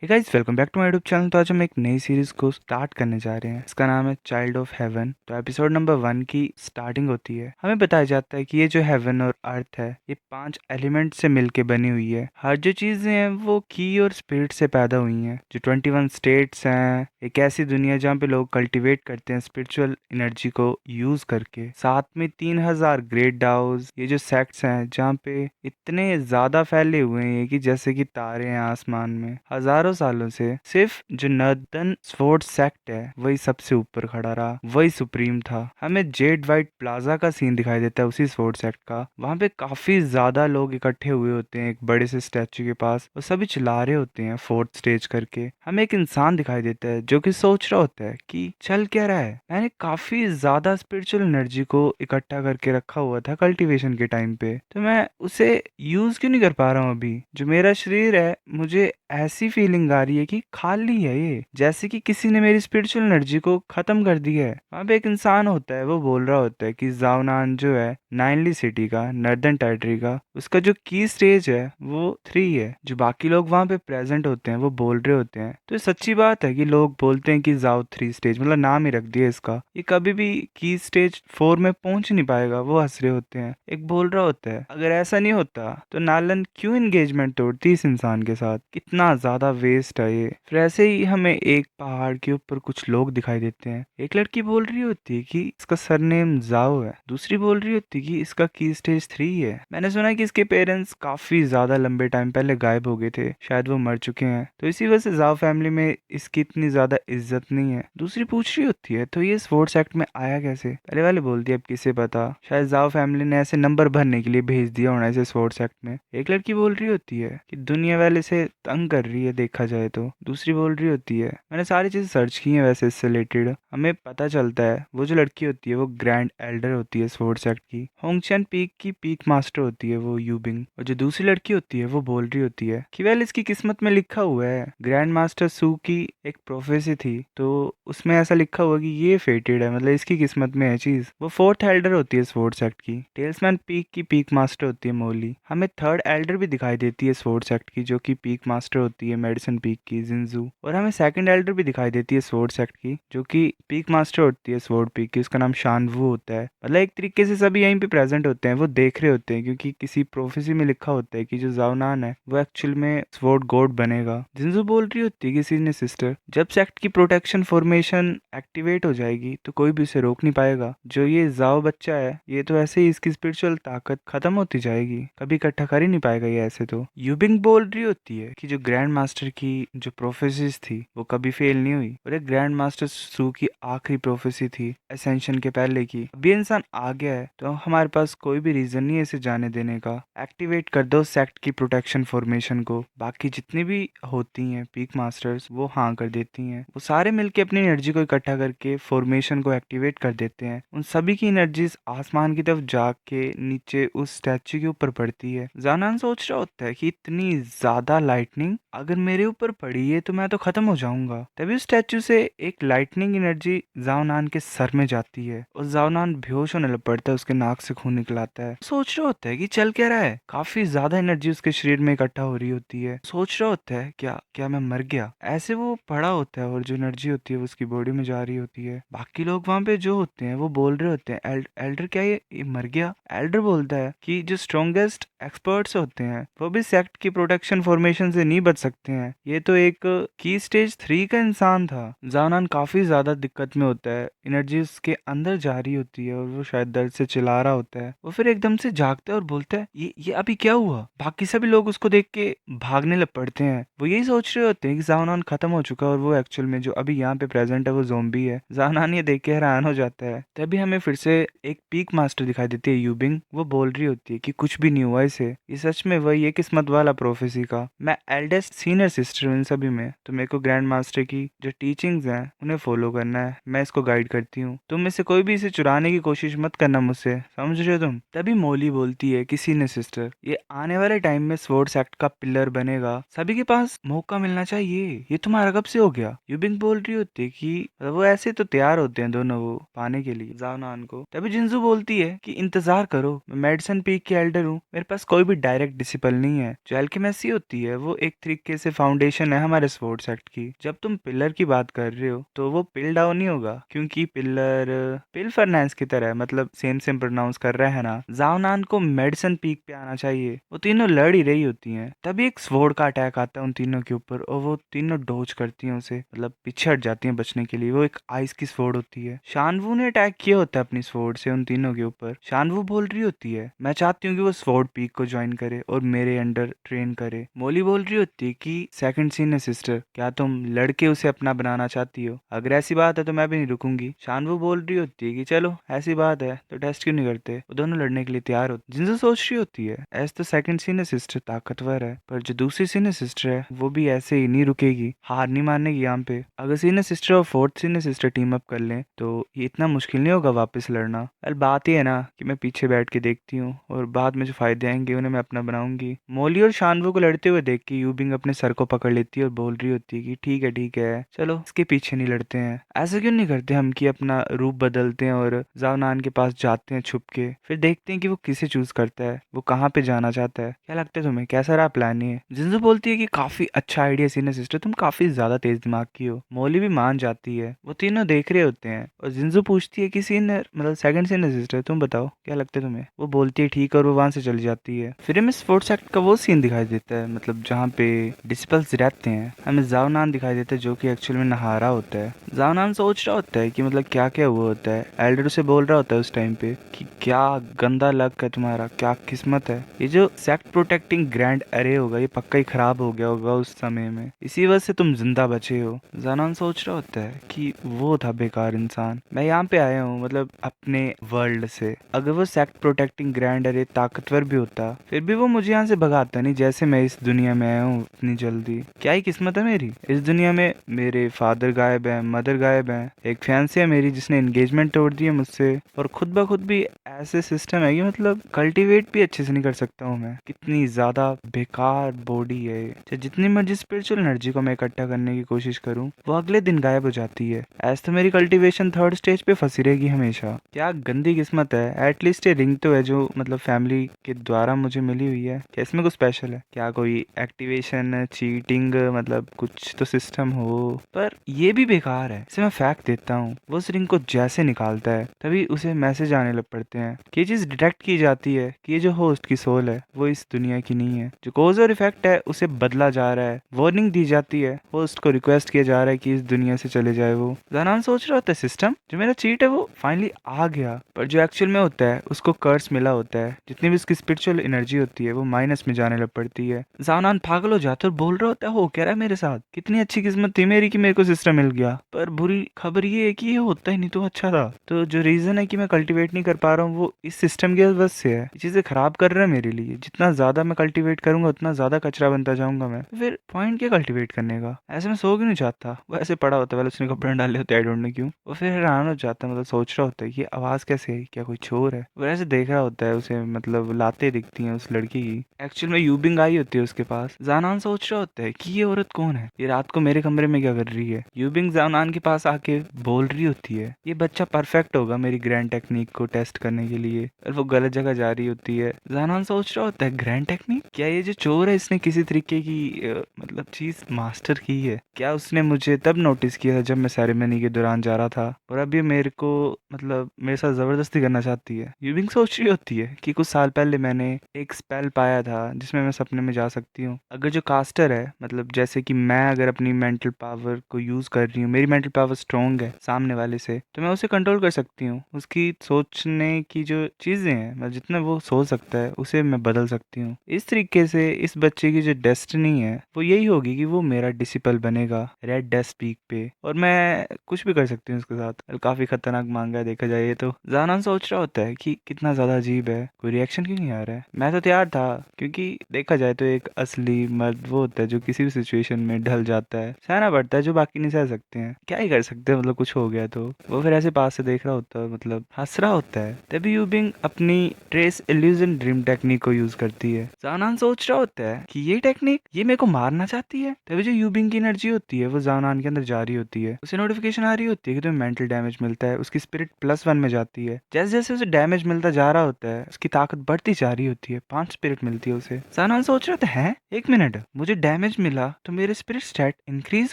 Hey guys, welcome back to my YouTube channel. तो आज हम एक नई सीरीज को स्टार्ट करने जा रहे हैं। इसका नाम है चाइल्ड ऑफ हेवन। तो एपिसोड नंबर 1 की स्टार्टिंग होती है। हमें बताया जाता है कि ये जो हेवन और अर्थ है ये 5 एलिमेंट से मिलके बनी हुई है। हर जो चीजें हैं वो की और स्पिरिट से पैदा हुई हैं। जो 21 स्टेट्स हैं, एक ऐसी दुनिया जहाँ पे लोग कल्टिवेट करते हैं स्पिरिचुअल एनर्जी को यूज करके। साथ में 3000 ग्रेट डाउज, ये जो सेक्ट्स हैं जहाँ पे इतने ज्यादा फैले हुए हैं कि जैसे कि तारे हैं आसमान में। हजारों सालों से सिर्फ जो नर्दन स्वॉर्ड सेक्ट है वही सबसे ऊपर खड़ा रहा, वही सुप्रीम था। हमें जेड वाइट प्लाजा का सीन दिखाई देता है उसी स्वॉर्ड सेक्ट का। वहां पे काफी ज्यादा लोग इकट्ठे हुए होते हैं एक बड़े से स्टैचू के पास, और सभी चिल्ला रहे होते हैं फोर्थ स्टेज करके। हमें एक इंसान दिखाई देता है जो कि सोच रहा होता है कि चल क्या रहा है। मैंने काफी ज्यादा स्पिरिचुअल एनर्जी को इकट्ठा करके रखा हुआ था कल्टीवेशन के टाइम पे, तो मैं उसे यूज क्यों नहीं कर पा रहा हूँ। अभी जो मेरा शरीर है, मुझे ऐसी फीलिंग आ रही है कि खाली है ये, जैसे कि किसी ने मेरी स्पिरिचुअल एनर्जी को खत्म कर दिया है। वहां पे एक इंसान होता है, वो बोल रहा होता है कि जावनान जो है नाइनली सिटी का, नर्दर्न टेरिटरी का, उसका जो की स्टेज है वो 3 है। जो बाकी लोग वहां पे प्रेजेंट होते हैं वो बोल रहे होते हैं। तो ये सच्ची बात है कि लोग बोलते हैं कि जाओ 3 स्टेज, मतलब नाम ही रख दिया इसका, ये कभी भी की स्टेज 4 में पहुंच नहीं पाएगा। वो हंस रहे होते हैं। एक बोल रहा होता है अगर ऐसा नहीं होता तो नालन क्यों एंगेजमेंट तोड़ती इस इंसान के साथ, कितना ज्यादा वेस्ट है ये। फिर ऐसे ही हमें एक पहाड़ के ऊपर कुछ लोग दिखाई देते हैं। एक लड़की बोल रही होती है कि इसका सरनेम जाओ है, दूसरी बोल रही होती है कि इसका की स्टेज 3 है। मैंने सुना है कि इसके पेरेंट्स काफी ज्यादा लंबे टाइम पहले गायब हो गए थे, शायद वो मर चुके हैं, तो इसी वजह से जाओ फैमिली में इसकी इतनी ज्यादा इज्जत नहीं है। दूसरी पूछ रही होती है तो ये स्पोर्ट्स एक्ट में आया कैसे। पहले वाले बोलती है अब किसे पता, शायद जाओ फैमिली ने ऐसे नंबर भरने के लिए भेज दिया होना इसे स्पोर्ट्स एक्ट में। एक लड़की बोल रही होती है कि दुनिया वाले से तंग कर रही है देखा जाए तो। दूसरी बोल रही होती है मैंने सारी चीजें सर्च की हैं वैसे इससे रिलेटेड, हमें पता चलता है वो जो लड़की होती है वो ग्रैंड एल्डर होती है स्पोर्ट्स एक्ट की। होंगचन पीक की पीक मास्टर होती है वो यूबिंग। और जो दूसरी लड़की होती है वो बोल रही होती है कि वेल इसकी किस्मत में लिखा हुआ है, ग्रैंड मास्टर सू की एक प्रोफेसी थी तो उसमें ऐसा लिखा हुआ कि ये फेटेड है, मतलब इसकी किस्मत में है चीज। वो फोर्थ एल्डर होती है स्पोर्ट्स एक्ट की। टेल्समैन पीक की पीक मास्टर होती है मोली। हमें थर्ड एल्डर भी दिखाई देती है स्पोर्ट्स एक्ट की, जो कि पीक मास्टर होती है मेडिसिन पीक की जिंजू। और हमें सेकंड एल्डर भी दिखाई देती है स्पोर्ट्स एक्ट की, जो कि पीक मास्टर होती है स्वॉर्ड पीक की, उसका नाम शानवू होता है। मतलब एक तरीके से सभी यहीं पे प्रेजेंट होते हैं, वो देख रहे होते हैं क्योंकि किसी प्रोफेसी में लिखा होता है कि जो जावनान है वो एक्चुअल में स्वॉर्ड गॉड बनेगा। जिंजू बोल रही होती है कि सीनियर सिस्टर जब सेक्ट की प्रोटेक्शन फॉर्मेशन एक्टिवेट हो जाएगी तो कोई भी उसे रोक नहीं पाएगा। जो ये जाओ बच्चा है ये तो ऐसे ही इसकी स्पिरिचुअल ताकत खत्म होती जाएगी, कभी इकट्ठा कर ही नहीं पाएगा ये ऐसे तो। यूबिंग बोल रही होती है कि जो ग्रैंड मास्टर की जो प्रोफेसीज थी वो कभी फेल नहीं हुई, और एक ग्रैंड मास्टर सू की आखिरी प्रोफेसी थी एसेंशन के पहले की। अब ये इंसान आ गया है तो हमारे पास कोई भी रीजन नहीं है इसे जाने देने का। एक्टिवेट कर दो सेक्ट की प्रोटेक्शन फॉर्मेशन को। बाकी जितनी भी होती हैं पीक मास्टर्स वो हाँ कर देती हैं, वो सारे मिलके अपनी एनर्जी को इकट्ठा करके फॉर्मेशन को एक्टिवेट कर देते हैं। उन सभी की एनर्जीज आसमान की तरफ जाग के नीचे उस स्टैचू के ऊपर पड़ती है। जानान सोच रहा होता है कि इतनी ज्यादा लाइटनिंग अगर मेरे ऊपर पड़ी है तो मैं तो खत्म हो जाऊंगा। तभी उस स्टैचू से एक लाइटनिंग एनर्जी जावनान के सर में जाती है और जावनान बेहोश होने लग पड़ता है, उसके नाक से खून निकल आता है। सोच रहा होता है कि चल क्या रहा है, काफी ज्यादा एनर्जी उसके शरीर में इकट्ठा हो रही होती है। सोच रहा होता है क्या क्या मैं मर गया, ऐसे वो पड़ा होता है और जो एनर्जी होती है वो उसकी बॉडी में जा रही होती है। बाकी लोग वहां पे जो होते हैं वो बोल रहे होते हैं एल्डर क्या ये मर गया। एल्डर बोलता है कि जो स्ट्रॉन्गेस्ट एक्सपर्ट्स होते हैं वो भी सेक्ट की प्रोटेक्शन फॉर्मेशन से नहीं बच सकते हैं, ये तो एक की स्टेज 3 का इंसान था। जानान काफी ज्यादा दिक्कत में होता है, एनर्जी उसके अंदर जा रही होती है और वो शायद दर्द से चिल्ला रहा होता है। वो फिर एकदम से जागता है और बोलता है ये अभी क्या हुआ। बाकी सभी लोग उसको देख के भागने लग पड़ते हैं। वो यही सोच रहे होते हैं कि जानान खत्म हो चुका है और वो एक्चुअल में जो अभी यहाँ पे प्रेजेंट है वो ज़ॉम्बी है। जानान ये देख के हैरान हो जाता है। तभी हमें फिर से एक पीक मास्टर दिखाई देती है यूबिंग। वो बोल रही होती है कि कुछ भी नहीं हुआ इसे, ये सच में वही है किस्मत वाला प्रोफेसी का। मैं एल्डेस्ट सीनियर सिस्टर हूँ इन सभी में, तो मेरे को ग्रैंड मास्टर की जो टीचिंग्स हैं उन्हें फॉलो करना है, मैं इसको गाइड करती हूँ। तुम में से कोई भी इसे चुराने की कोशिश मत करना मुझसे, समझ रहे हो तुम? तभी मोली बोलती है कि सीनियर सिस्टर, ये आने वाले टाइम में स्वॉर्ड्स एक्ट का पिलर बनेगा, सभी के पास मौका मिलना चाहिए, ये तुम्हारा कब से हो गया? यूबिंग बोल रही होती है कि वो ऐसे तो तैयार होते हैं दोनों वो पाने के लिए जाओनान को। तभी जिंजू बोलती है कि इंतजार करो, मैं मेडिसन पीक की एल्डर हूँ, मेरे पास कोई भी डायरेक्ट डिसिपल नहीं है। जो एल्केमेसी होती है वो एक तरीके से फाउंडेशन है हमारे स्वॉर्ड्स एक्ट की। जब तुम पिलर की बात कर रहे हो तो वो पिल डाउन नहीं होगा, क्योंकि पिलर पिल फर्नेंस की तरह है, मतलब सेम सेम प्रोनाउंस कर रहे हैं ना। जाओनान को मेडिसन पीक पे आना चाहिए, वो तीनों लड़ ही रही होती हैं। तभी एक स्वॉर्ड का अटैक आता है उन तीनों के ऊपर और वो तीनों डोज करती हैं उसे, मतलब पीछे हट जाती हैं बचने के लिए। वो एक आइस की स्वॉर्ड होती है। शानवू ने अटैक किया होता है अपनी स्वॉर्ड से उन तीनों के ऊपर। शानवू बोल रही होती है, मैं चाहती हूँ कि वो स्वॉर्ड पीक को ज्वाइन करे और मेरे अंडर ट्रेन करे। मोली बोल रही होती है कि सेकंड सीन है सिस्टर, क्या तुम लड़के उसे अपना बनाना चाहती हो? अगर ऐसी बात है तो मैं भी नहीं रुकूंगी। शानवू बोल रही होती है कि चलो ऐसी बात है तो टेस्ट क्यों नहीं करते। वो दोनों लड़ने के लिए तैयार होते। जिनसे सोच रही होती है ऐसे तो सेकंड सीनियर सिस्टर ताकतवर है, पर जो दूसरी सीनियर सिस्टर है वो भी ऐसे ही नहीं रुकेगी, हार नहीं मानेगी यहाँ पे। अगर सीनियर सिस्टर और fourth senior sister team up कर लें तो ये इतना मुश्किल नहीं होगा वापस लड़ना। वेल बात ये है ना कि मैं पीछे बैठ के देखती हूँ और बाद में जो फायदे आएंगे उन्हें मैं अपना बनाऊंगी। मोली और शानवू को लड़ते हुए देख के यूबिंग अपने सर को पकड़ लेती है और बोल रही होती है कि ठीक है चलो इसके पीछे नहीं लड़ते हैं। ऐसा क्यों नहीं करते हम कि अपना रूप बदलते हैं और जाओनान के पास जाते हैं छुप के, फिर देखते हैं कि वो किसे चूज करता है, वो कहाँ पे जाना चाहता है। क्या लगता है तुम्हें, कैसा रहा प्लान ये? जिंजू बोलती है कि काफी अच्छा आइडिया सीनियर सिस्टर, तुम काफी ज्यादा तेज दिमाग की हो। मोली भी मान जाती है। वो तीनों देख रहे होते हैं और जिंजू पूछती है कि सीनियर मतलब सेकंड सीनियर सिस्टर तुम बताओ क्या लगता है तुम्हें? वो बोलती है ठीक, और वो वहां से चली जाती है। फिर हमें स्पोर्ट्स एक्ट का वो सीन दिखाई देता है, मतलब जहाँ पे डिसिपल्स रहते हैं। हमें जाओनान दिखाई देता है जो कि एक्चुअल में नहा रहा होता है। जाओनान सोच रहा होता है कि मतलब क्या क्या हुआ होता है। एल्डर से बोल रहा होता है उस टाइम पे कि क्या गंदा लक है तुम्हारा, क्या किस्मत है, ये जो सेक्ट प्रोटेक्टिंग ग्रैंड अरे होगा ये पक्का ही खराब हो गया होगा उस समय में, इसी वजह से तुम जिंदा बचे हो। जानान सोच रहा होता है कि वो था बेकार इंसान, मैं यहाँ पे आया हूँ मतलब अपने वर्ल्ड से। अगर वो सेक्ट प्रोटेक्टिंग ग्रैंड अरे ताकतवर भी होता फिर भी वो मुझे यहाँ से भगाता नहीं, जैसे मैं इस दुनिया में आया हूँ इतनी जल्दी। क्या ही किस्मत है मेरी, इस दुनिया में मेरे फादर गायब है, मदर गायब है, एक फैंसी है मेरी जिसने एंगेजमेंट तोड़ दी है मुझसे, और खुद ब खुद भी ऐसे सिस्टम है कि मतलब कल्टीवेट भी अच्छे से नहीं कर सकता हूँ मैं। कितनी ज्यादा बेकार बॉडी है, चाहे जितनी मर्जी स्पिरिचुअल एनर्जी को मैं इकट्ठा करने की कोशिश करूँ वो अगले दिन गायब हो जाती है। ऐसे तो मेरी कल्टीवेशन थर्ड स्टेज पे फंसी रहेगी हमेशा। क्या गंदी किस्मत है। एटलीस्ट ये रिंग तो है जो मतलब फैमिली के द्वारा मुझे मिली हुई है, क्या इसमें कुछ स्पेशल है? क्या कोई एक्टिवेशन चीटिंग मतलब कुछ तो सिस्टम हो? पर ये भी बेकार है, इसे मैं फेंक देता हूँ। वो उस रिंग को जैसे निकालता है तभी उसे मैसेज आने लग पड़ते हैं कि ये चीज डिटेक्ट की जाती है कि ये जो होस्ट की सोल है वो इस दुनिया की नहीं है, जो कोज और इफेक्ट है उसे बदला जा रहा है। वार्निंग दी जाती है, होस्ट को रिक्वेस्ट किया जा रहा है कि इस दुनिया से चले जाए। वो जानान सोच रहा होता है सिस्टम जो मेरा चीट है वो फाइनली आ गया, पर जो एक्चुअल में होता है उसको कर्स मिला होता है, जितनी भी उसकी स्पिरिचुअल एनर्जी होती है वो माइनस में जाने लग पड़ती है। जानान पागल हो जाता है और बोल रहा होता है हो कह रहा है मेरे साथ, कितनी अच्छी किस्मत थी मेरी कि मेरे को सिस्टम मिल गया, पर बुरी खबर ये है कि ये होता ही नहीं तो अच्छा था। तो जो रीजन है कि मैं कल्टीवेट नहीं कर पा रहा हूँ वो इस सिस्टम की वजह से है, ये चीजें खराब कर रहा है मेरे लिए। जितना ज्यादा मैं कल्टीवेट करूंगा उतना ज्यादा कचरा बनता जाऊंगा मैं, फिर पॉइंट क्या कल्टीवेट करने का? ऐसे मैं सो क्यों नहीं चाहता। वो ऐसे पड़ा होता है, पहले उसने कपड़े डाले होते आई डोंट नो क्यों। वो फिर हैरान हो जाता है, मतलब सोच रहा होता है कि आवाज कैसे है, क्या कोई चोर है? वो ऐसे देख रहा होता है उसे, मतलब लाते दिखती हैं उस लड़की की। एक्चुअल में यूबिंग आई होती है उसके पास। जानान सोच रहा होता है कि ये औरत कौन है, ये रात को मेरे कमरे में क्या कर रही है। यूबिंग जानान के पास आके बोल रही होती है ये बच्चा परफेक्ट होगा मेरी ग्रैंड टेक्निक को टेस्ट करने के लिए, और वो गलत जगह जा रही होती है। जानान सोच रहा होता है ग्रैंड टेक्निक, क्या ये जो चोर है इसने किसी तरीके की मतलब चीज मास्टर की है? क्या उसने मुझे तब नोटिस किया था जब मैं सेरेमनी के दौरान जा रहा था, और अब ये मेरे को मतलब मेरे साथ जबरदस्ती करना चाहती है। यूबिंग सोच रही होती है कि कुछ साल पहले मैंने एक स्पेल पाया था जिसमें मैं सपने में जा सकती हूँ। अगर जो कास्टर है मतलब जैसे कि मैं अगर अपनी मेंटल पावर को यूज कर रही हूँ, मेरी मेंटल पावर स्ट्रॉन्ग है सामने वाले से, तो मैं उसे कंट्रोल कर सकती हूँ। उसकी सोचने की जो चीजें हैं मतलब जितना वो सोच सकता है उसे मैं बदल सकती हूँ। इस तरीके से इस बच्चे की जो डेस्टिनी है वो यही होगी कि वो मेरा डिसिपल बनेगा रेड डेस्ट पीक पे, और मैं कुछ भी कर सकती हूँ उसके साथ। काफी खतरनाक मांगा है देखा जाए तो। जानान सोच रहा होता है कि कितना ज्यादा अजीब है, कोई रिएक्शन क्यों नहीं आ रहा है। मैं तो तैयार था, क्योंकि देखा जाए तो एक असली मर्द वो होता है जो किसी भी सिचुएशन में ढल जाता है, सहना पड़ता है जो बाकी नहीं सह सकते हैं। क्या ही कर सकते हैं, मतलब कुछ हो गया तो। वो फिर ऐसे पास से देख रहा होता है, मतलब हंस रहा होता है। तभी यूबिंग अपनी ट्रेस इल्यूजन ड्रीम टेक्निक को यूज करती है। जानान सोच रहा होता है कि ये टेक्निक ये मेरे को मारना चाहती है। तभी जो यूबिंग की एनर्जी होती है वो जानान के अंदर जा रही होती है। उसे नोटिफिकेशन आ रही होती है कि तुम्हें मेंटल डैमेज मिलता है। उसकी स्पिरिट +1 में जाती है। जैसे जैसे उसे डैमेज मिलता जा रहा होता है उसकी ताकत बढ़ती जा रही होती है। 5 स्पिरिट मिलती है उसे। जानान सोच रहा था है एक मिनट, मुझे डैमेज मिला तो मेरे स्पिरिट स्टैट इंक्रीज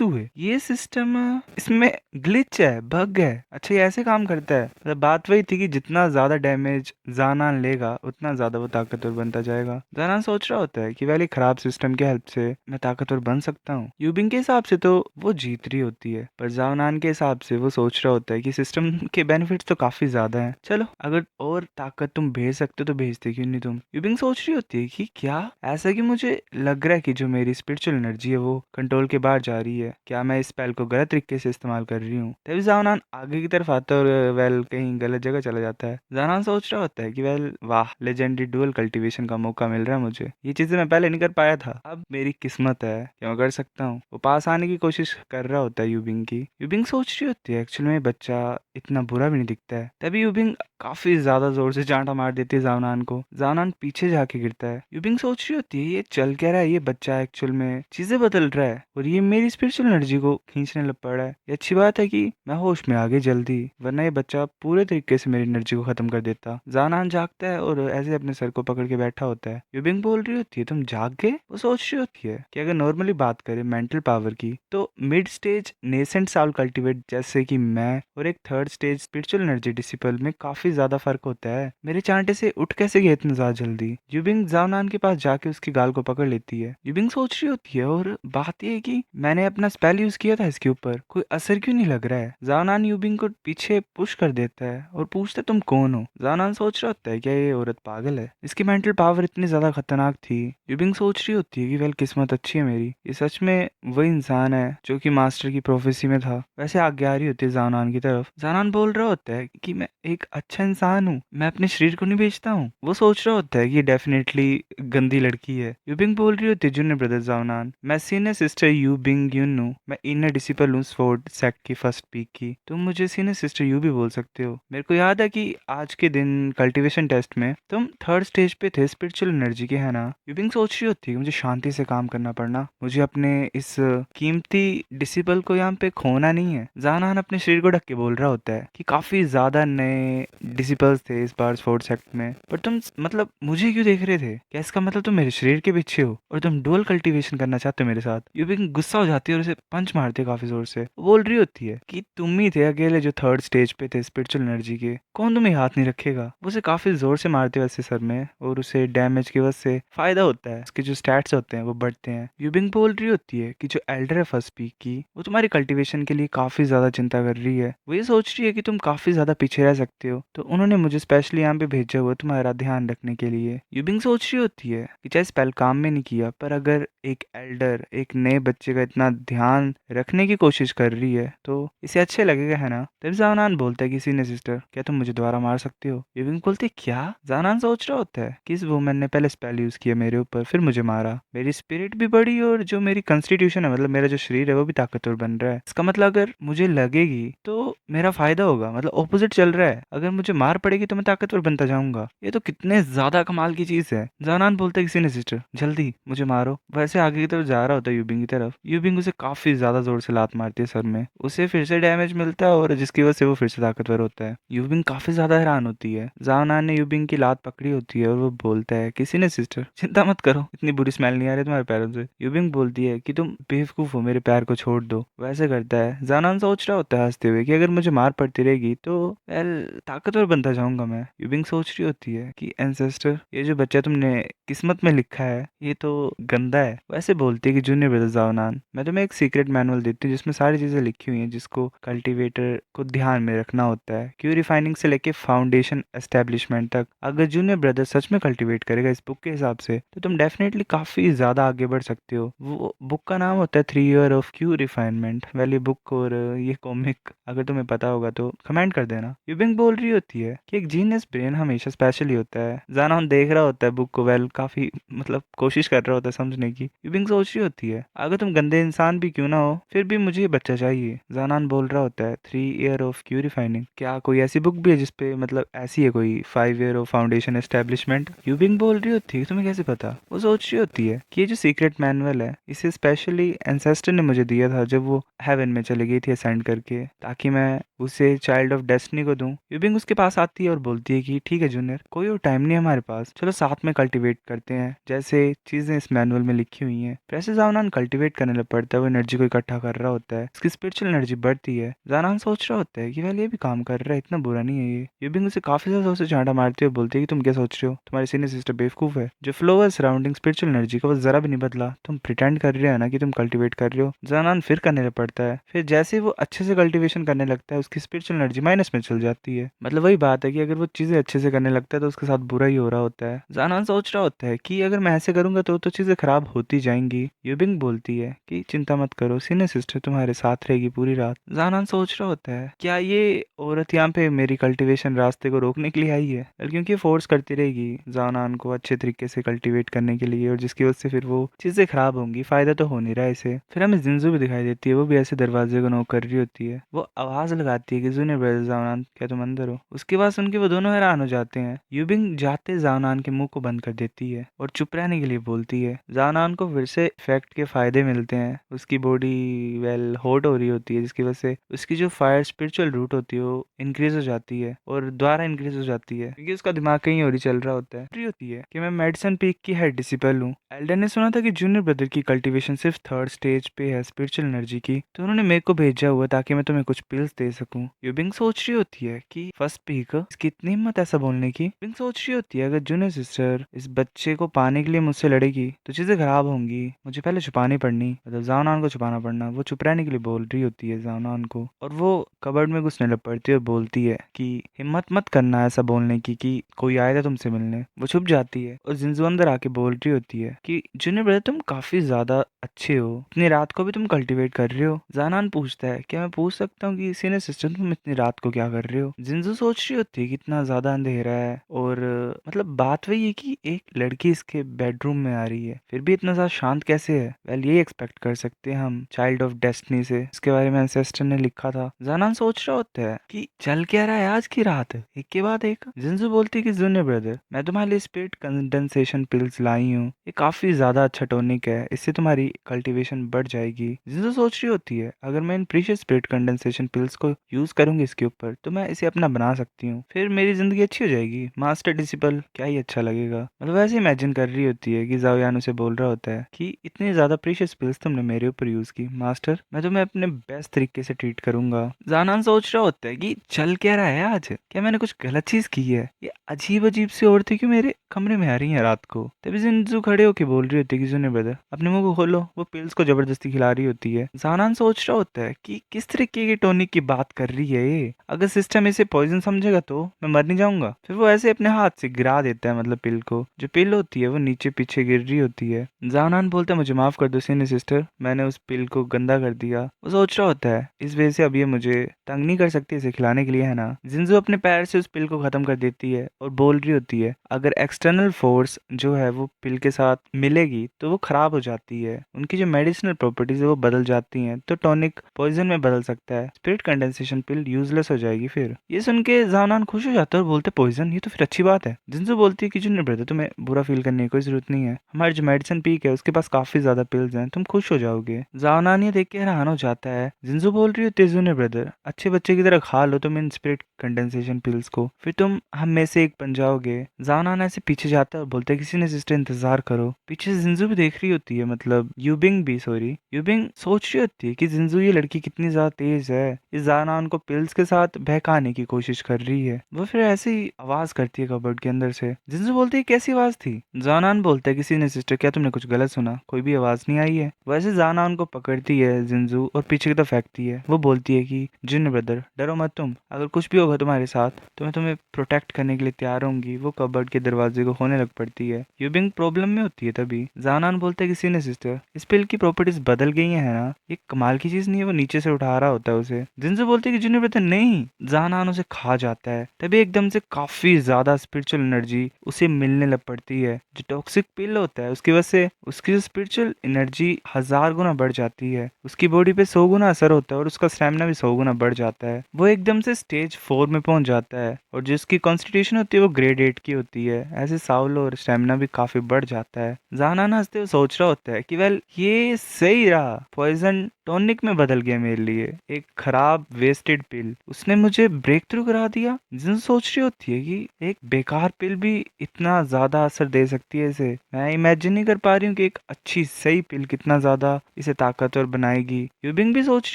हुए। ये सिस्टम इसमें ग्लिच है, बग है। अच्छा ये ऐसे काम करता है। मतलब बात वही थी कि जितना ज्यादा डैमेज जानान लेगा उतना ज्यादा वो ताकतवर बनता जाएगा। जानान सोच रहा होता है कि वैली खराब सिस्टम की हेल्प से मैं ताकतवर बन सकता हूँ। यूबिंग के हिसाब से तो वो जीत रही होती है, पर जानान के हिसाब से वो सोच रहा होता है कि सिस्टम के बेनिफिट्स तो काफी ज्यादा हैं। चलो अगर और ताकत तुम भेज सकते हो तो भेजते क्यों नहीं तुम। यूबिंग सोच रही होती है कि क्या ऐसा कि मुझे लग रहा है कि जो मेरी स्पिरिचुअल एनर्जी है वो कंट्रोल के बाहर जा रही है। क्या मैं इस स्पेल को गलत तरीके से इस्तेमाल कर रही हूँ। तभी जानान आगे की तरफ आता है और वेल कहीं गलत जगह चला जाता है। जानान सोच रहा होता है कि वेल वाह, लेजेंडरी डुअल कल्टीवेशन का मौका मिल रहा है मुझे। ये चीजें मैं पहले नहीं कर पाया था, अब मेरी किस्मत है कि मैं कर सकता हूँ। वो पास आने की कोशिश कर रहा होता है यूबिंग की। यूबिंग सोच रही होती है एक्चुअली में बच्चा इतना बुरा भी नहीं दिखता है। तभी यूबिंग काफी ज्यादा जोर से चांटा मार देती है जानान को। जानान पीछे जाके गिरता है। यूबिंग सोच रही होती है ये चल क्या रहा है, ये बच्चा एक्चुअल में चीजें बदल रहा है और ये मेरी स्पिरिचुअल एनर्जी को खींचने लग पड़ा है। ये अच्छी बात है कि मैं होश में आ गई जल्दी, वरना ये बच्चा पूरे तरीके से मेरी एनर्जी को खत्म कर देता। जानान जागता है और ऐसे अपने सर को पकड़ के बैठा होता है। यूबिंग बोल रही होती है तुम जाग गए। वो सोच रही होती है कि अगर नॉर्मली बात करें मेंटल पावर की तो mid stage nascent Saul cultivate जैसे कि मैं और एक third stage spiritual energy disciple में काफी ज्यादा फर्क होता है। मेरे चांटे से उठ कैसे गए इतने ज्यादा जल्दी। यूबिंग जानान के पास जाके उसकी गाल को पकड़ लेती है। यूबिंग सोच रही होती है और बात यह है कि मैंने अपना स्पेल यूज किया था इसके ऊपर, कोई असर क्यों नहीं लग रहा है। जानान यूबिंग को पीछे पुश कर देता है और पूछता है तुम कौन हो। जानान सोच रहा होता है क्या ये औरत पागल है, इसकी मेंटल पावर इतनी ज्यादा खतरनाक थी। यूबिंग सोच रही होती है कि वेल किस्मत अच्छी है मेरी, ये सच में वही इंसान है जो कि मास्टर की प्रोफेसी में था। वैसे आगे आ रही होती है जानान की तरफ। जानान बोल रहा होता है कि मैं एक अच्छा इंसान हूँ, मैं अपने शरीर को नहीं बेचता हूँ। वो सोच रहा होता है कि डेफिनेटली गंदी लड़की है। यूबिंग बोल रही होती है जूनियर ब्रदर जानान, मैं सीनियर सिस्टर यूबिंग यून हूँ, मैं इनर डिसिपल हूँ स्वॉर्ड सेक्ट की फर्स्ट पीक की। तुम मुझे सीनियर सिस्टर यू भी बोल सकते हो। मेरे को याद है कि आज के दिन कल्टीवेशन टेस्ट में तुम थर्ड स्टेज पे थे स्पिरिचुअल एनर्जी के, है ना। यूबिंग सोच रही होती है कि मुझे शांति से काम करना पड़ना, मुझे अपने इस कीमती डिसिपल को यहाँ पे खोना नहीं है। जानान अपने शरीर को ढक के बोल रहा होता है कि काफी ज्यादा नए डिसिपल्स थे इस बार फोर्थ सेक्ट में, पर तुम मतलब मुझे क्यों देख रहे थे। क्या इसका मतलब तुम मेरे शरीर के पीछे हो और तुम डुअल कल्टीवेशन करना चाहते हो मेरे साथ। यूबिंग गुस्सा हो जाती है और उसे पंच मारती है काफी जोर से। वो बोल रही होती है कि तुम ही थे अकेले जो थर्ड स्टेज पे थे स्पिरिचुअल एनर्जी के, कौन तुम्हें हाथ नहीं रखेगा। वो उसे काफी जोर से मारते हैं वैसे सर में और उसे डैमेज की वजह से फायदा होता है, उसके जो स्टैट्स होते हैं वो बढ़ते हैं। यूबिंग बोल रही होती है कि जो एल्डर है फर्स्ट पीक की वो तुम्हारी कल्टीवेशन के लिए काफी ज्यादा चिंता कर रही है। वो ये सोच रही है कि तुम काफी ज्यादा पीछे रह सकते हो, तो उन्होंने मुझे स्पेशली यहाँ पे भेजा हुआ तुम्हारा ध्यान रखने के लिए। यूबिंग सोच रही होती है कि चाहे स्पेल काम में नहीं किया, पर अगर एक एल्डर एक नए बच्चे का इतना ध्यान रखने की कोशिश कर रही है तो इसे अच्छे लगेगा, है ना। तब जानान बोलता है कि सीनियर सिस्टर क्या तुम मुझे दोबारा मार सकते हो। यूबिंग बोलती है क्या। जानान सोच रहा होता है कि इस वुमन ने पहले स्पेल यूज किया मेरे ऊपर फिर मुझे मारा, मेरी स्पिरिट भी बढ़ी और जो मेरी कंस्टिट्यूशन है मतलब मेरा जो शरीर है वो भी ताकतवर बन रहा है। इसका मतलब अगर मुझे लगेगी तो मेरा फायदा होगा, मतलब ऑपोजिट चल रहा है। अगर मुझे मार पड़ेगी तो मैं ताकतवर बनता जाऊंगा। ये तो कितने ज्यादा कमाल की चीज है। जानान बोलता है कि सीनियर सिस्टर जल्दी मुझे मारो। वैसे आगे की तरफ जा रहा होता है यूबिंग की तरफ। यूबिंग उसे काफी ज्यादा जोर से लात मारती है सर में, उसे फिर से डैमेज मिलता है और जिसकी वजह से वो फिर से ताकतवर होता है। यूबिंग काफी ज्यादा हैरान होती है। जानान ने यूबिंग की लात पकड़ी होती है और वो बोलता है कि सीनियर सिस्टर चिंता मत करो, इतनी बुरी स्मेल नहीं आ रही तुम्हारे पैरों से। यूबिंग बोलती है कि तुम बेवकूफ हो, मेरे पैर को छोड़ दो। वैसे करता है। जानान सोच रहा होता है हंसते हुए कि अगर मुझे मार पड़ती रहेगी तो वेल ताकतवर बनता जाऊंगा मैं। यूबिंग सोच रही होती है कि एंसेस्टर ये जो बच्चा तुमने किस्मत में लिखा है ये तो गंदा है। वैसे बोलती है कि जूनियर ब्रदर जानान मैं तुम्हें एक सीक्रेट मैनुअल देती हूँ जिसमें सारी चीजें लिखी हुई हैं जिसको कल्टीवेटर को ध्यान में रखना होता है, क्यू रिफाइनिंग से लेके फाउंडेशन एस्टेब्लिशमेंट तक। अगर जूनियर ब्रदर सच में कल्टीवेट करेगा इस बुक के हिसाब से तो तुम डेफिनेटली काफी ज्यादा आगे बढ़ सकते हो। वो बुक का नाम होता है 3 year of Q refinement. Well ये बुक और ये कॉमिक अगर तुम्हें पता होगा तो कमेंट कर देना। यूबिंग बोल रही होती है कि एक जीनियस ब्रेन हमेशा स्पेशल ही होता है। जानान देख रहा होता है बुक को, वेल काफी मतलब कोशिश कर रहा होता है समझने की। यूबिंग सोच रही होती है अगर तुम गंदे इंसान भी क्यों ना हो फिर भी मुझे ये बच्चा चाहिए। जानान बोल रहा होता है 3 ईयर ऑफ क्यू रिफाइनिंग, क्या कोई ऐसी बुक भी है जिसपे मतलब ऐसी है कोई 5 ईयर ऑफ फाउंडेशन एस्टेब्लिशमेंट। यूबिंग बोल रही होती है तुम्हें कैसे पता। वो सोच रही होती है कि ये जो सीक्रेट मैनुअल है इसे स्पेशली एंसेस्टर ने मुझे दिया था जब वो हेवन में चली गई थी असेंड करके, ताकि मैं उसे चाइल्ड ऑफ डेस्टिनी को दूं। यूबिंग उसके पास आती है और बोलती है कि ठीक है जूनियर, कोई और टाइम नहीं है हमारे पास, चलो साथ में कल्टीवेट करते हैं जैसे चीजें इस मैनुअल में लिखी हुई हैं। वैसे जानान कल्टीवेट करने लग पड़ता है, वो एनर्जी को इकट्ठा कर रहा होता है, इसकी स्पिरिचुअल एनर्जी बढ़ती है। जानान सोच रहा होता है कि वेल ये भी काम कर रहा है, इतना बुरा नहीं है ये। यूबिंग उसे काफी ज्यादा उसे चांटा मारती है, बोलती है कि तुम क्या सोच रहे हो, तुम्हारी सीनियर सिस्टर बेवकूफ है। जो फ्लो है सराउंडिंग स्पिरिचुअल एनर्जी का वो जरा भी नहीं बदला, तुम प्रिटेंड कर रहे हो ना कि तुम कल्टीवेट कर रहे हो। जानान फिर करने लग पड़ता है, फिर जैसे ही वो अच्छे से कल्टीवेशन करने लगता है उसकी स्पिरिचुअल एनर्जी माइनस में चल जाती है। मतलब वही बात है कि अगर वो चीजें अच्छे से करने लगता है तो उसके साथ बुरा ही हो रहा होता है। जानान सोच रहा होता है कि अगर मैं ऐसे करूंगा तो चीजें खराब होती जाएंगी। यूबिंग बोलती है कि चिंता मत करो, सीनियर सिस्टर तुम्हारे साथ रहेगी पूरी रात। जानान सोच रहा होता है क्या ये औरत यहाँ पे मेरी कल्टीवेशन रास्ते को रोकने के लिए आई है, क्योंकि फोर्स करती रहेगी जानान को अच्छे तरीके से कल्टीवेट करने के लिए, और जिसकी वजह से फिर वो चीजें खराब होंगी, फायदा तो हो नहीं रहा है इसे। फिर हमें जिंजू भी दिखाई देती है, वो भी ऐसे दरवाजे को नॉक कर रही होती है। वो आवाज लगाती है कि जूनियर ब्रदर जानान क्या तुम अंदर हो। उसके बाद सुन के वो दोनों हैरान हो जाते हैं। यूबिंग जाते जानान के मुंह को बंद कर देती है और चुप रहने के लिए बोलती है। जानान को फिर से इफेक्ट के फायदे मिलते हैं, उसकी बॉडी वेल हॉट हो रही होती है, जिसकी वजह से उसकी जो फायर स्पिरिचुअल रूट होती है वो इंक्रीज हो जाती है और दोबारा इंक्रीज हो जाती है, क्योंकि उसका दिमाग कहीं और ही चल रहा होता है। फ्री होती है कि मैं मेडिसन पीक की हेड डिसिपल हूँ। एल्डन ने सुना था कि जूनियर ब्रदर की कल्टीवेशन सिर्फ थर्ड स्टेज पे है स्पिरिचुअल एनर्जी की, तो उन्होंने मेरे को भेजा हुआ ताकि मैं तुम्हें कुछ पिल्स दे सकूं। यूबिंग सोच रही होती है कि फर्स्ट पीक, इसकी इतनी हिम्मत ऐसा बोलने की। यूबिंग सोच रही होती है अगर जूनियर सिस्टर इस बच्चे को पाने के लिए मुझसे लड़ेगी तो चीजें खराब होंगी, मुझे पहले छुपानी पड़नी, मतलब जानान को छुपाना पड़ना। वो चुप रहने के लिए बोल रही होती है जानान को, और वो कबर्ड में घुसने लग पड़ती है और बोलती है कि हिम्मत मत करना ऐसा बोलने की कि कोई आया था तुमसे मिलने। वो छुप जाती है और जिंजू अंदर आके बोल रही होती है कि जूनियर ब्रदर तुम काफी ज्यादा अच्छे हो, इतनी रात को भी तुम कल्टीवेट कर रहे हो। जानान पूछता है क्या मैं पूछ सकता हूँ कि सीनियर सिस्टर तुम इतनी रात को क्या कर रहे हो। जिंजू सोच रही होती है कि इतना ज्यादा अंधेरा है और मतलब बात वही है कि एक लड़की इसके बेडरूम में आ रही है फिर भी इतना ज्यादा शांत कैसे है। वेल यही एक्सपेक्ट कर सकते हैं हम चाइल्ड ऑफ डेस्टिनी से, इसके बारे में एंसेस्टर ने लिखा था। जानान सोच रहा होता है कि चल क्या रहा है आज की रात, एक के बाद एक। जिंजू बोलती है कि जूनियर ब्रदर मैं तुम्हारे लिए स्पिरिट कंडेंसेशन पिल्स लाई हूँ, ये काफी ज्यादा अच्छा टॉनिक है, इससे तुम्हारी कल्टीवेशन बढ़ जाएगी। जिंजू सोच रही होती है अगर मैं इन प्रीशियस स्पिरिट कंडेंसेशन पिल्स को यूज करूंगी इसके ऊपर तो मैं इसे अपना बना सकती हूँ, फिर मेरी जिंदगी अच्छी हो जाएगी। मास्टर डिसिपल क्या ही अच्छा लगेगा। मतलब वैसे इमेजिन कर रही होती है कि जाओयान उसे बोल रहा होता है कि इतनी ज्यादा प्रीशियस पिल्स तुमने मेरे ऊपर यूज की मास्टर, मैं तुम्हें अपने बेस्ट तरीके से ट्रीट करूंगा। जानान सोच रहा होता है कि चल क्या रहा है आज, क्या मैंने कुछ गलत चीज की है, ये अजीब अजीब सी औरतें क्यों मेरे कमरे में आ रही हैं रात को। तभी जिंजू खड़े होके बोल रही होती है कि जूनियर ब्रदर अपने मुंह को खोलो, वो पिल्स को जबरदस्ती खिला रही होती है। जानान सोच रहा होता है कि किस तरीके की टॉनिक की बात कर रही है ये, अगर सिस्टम इसे पॉइजन समझेगा तो मैं मर नहीं जाऊंगा। फिर वो ऐसे अपने हाथ से गिरा देता है, मतलब पिल को, जो पिल होती है वो नीचे पीछे गिर रही होती है। जानान बोलता है मुझे माफ कर दो सीनियर सिस्टर, मैंने उस पिल को गंदा कर दिया। वो सोच रहा होता है इस वजह से अब ये मुझे तंग नहीं कर सकती इसे खिलाने के लिए, है ना। जिंजू अपने पैर से उस पिल को खत्म कर देती है और बोल रही होती है अगर एक्सटर्नल फोर्स जो है वो पिल के साथ मिलेगी तो वो खराब हो जाती है, उनकी जो मेडिसिनल प्रॉपर्टीज है वो बदल जाती हैं, तो टॉनिक पॉइजन में बदल सकता है, स्पिरिट कंडेंसेशन पिल यूजलेस हो जाएगी। फिर ये सुन के जानान खुश हो जाता है और बोलते पॉइजन, ये तो फिर अच्छी बात है। जिंजू बोलती है कि जूनियर ब्रदर तुम्हें बुरा फील करने की कोई जरूरत नहीं है, हमारी जो मेडिसिन पीक है उसके पास काफी ज्यादा पिल्स हैं, तुम खुश हो जाओगे। जानान ये देख के हैरान हो जाता है। जिंजू बोल रही होती है जूनियर ब्रदर अच्छे बच्चे की तरह खा लो तुम इन स्पिरिट कंडेंसेशन पिल्स को, फिर तुम हम में से एक बन जाओगे। जानान ऐसे पीछे जाता है और बोलता है किसी ने सिस्टर इंतजार करो। पीछे से जिंजू भी देख रही होती है, मतलब यूबिंग भी, सॉरी यूबिंग सोच रही होती है कि जिंजू ये लड़की कितनी ज्यादा तेज है, इस जानान को पिल्स के साथ बहकाने की कोशिश कर रही है। वो फिर ऐसे ही आवाज करती है कबर्ड के अंदर से। जिंजू बोलती है कैसी आवाज थी। जानान बोलता है किसी ने सिस्टर क्या तुमने कुछ गलत सुना, कोई भी आवाज नहीं आई है। वैसे जानान को पकड़ती है जिंजू और पीछे की तरफ फेंकती है। वो बोलती है कि जिन ब्रदर डरो मत तुम, अगर कुछ भी होगा तुम्हारे साथ तो मैं तुम्हें प्रोटेक्ट करने के लिए तैयार होंगी। वो कबर्ड के दरवाजे दूसरे को होने लग पड़ती है। यूबिंग प्रॉब्लम में होती है तभी जानान बोलता है कि सीनियर सिस्टर इस पिल की प्रॉपर्टीज बदल गई है ना, ये कमाल की चीज नहीं है, वो नीचे से उठा रहा होता है उसे। जिनसे बोलते है कि जूनियर ब्रदर नहीं, जानान उसे खा जाता है। तभी एकदम से काफी ज्यादा स्पिरिचुअल एनर्जी उसे मिलने लग पड़ती है। जो टॉक्सिक पिल होता है उसकी वजह से उसकी जो स्पिरिचुअल एनर्जी 1000 गुना बढ़ जाती है, उसकी बॉडी पे 100 गुना असर होता है और उसका स्टैमिना भी 100 गुना बढ़ जाता है। वो एकदम से स्टेज 4 में पहुंच जाता है और जिसकी कॉन्स्टिट्यूशन होती है वो ग्रेड 8 की होती है। ऐसे साउल और स्टैमिना भी काफी बढ़ जाता है। जानान हंसते हुए सोच रहा होता है कि वेल ये सही रहा, पॉइजन टॉनिक में बदल गया मेरे लिए, एक खराब वेस्टेड पिल उसने मुझे ब्रेक थ्रू करा दिया। जिन सोच रही होती है कि एक बेकार पिल भी इतना ज्यादा असर दे सकती है इसे। मैं इमेजिन नहीं कर पा रही हूँ कि एक अच्छी सही पिल कितना ज्यादा इसे ताकतवर बनाएगी। यूबिंग भी सोच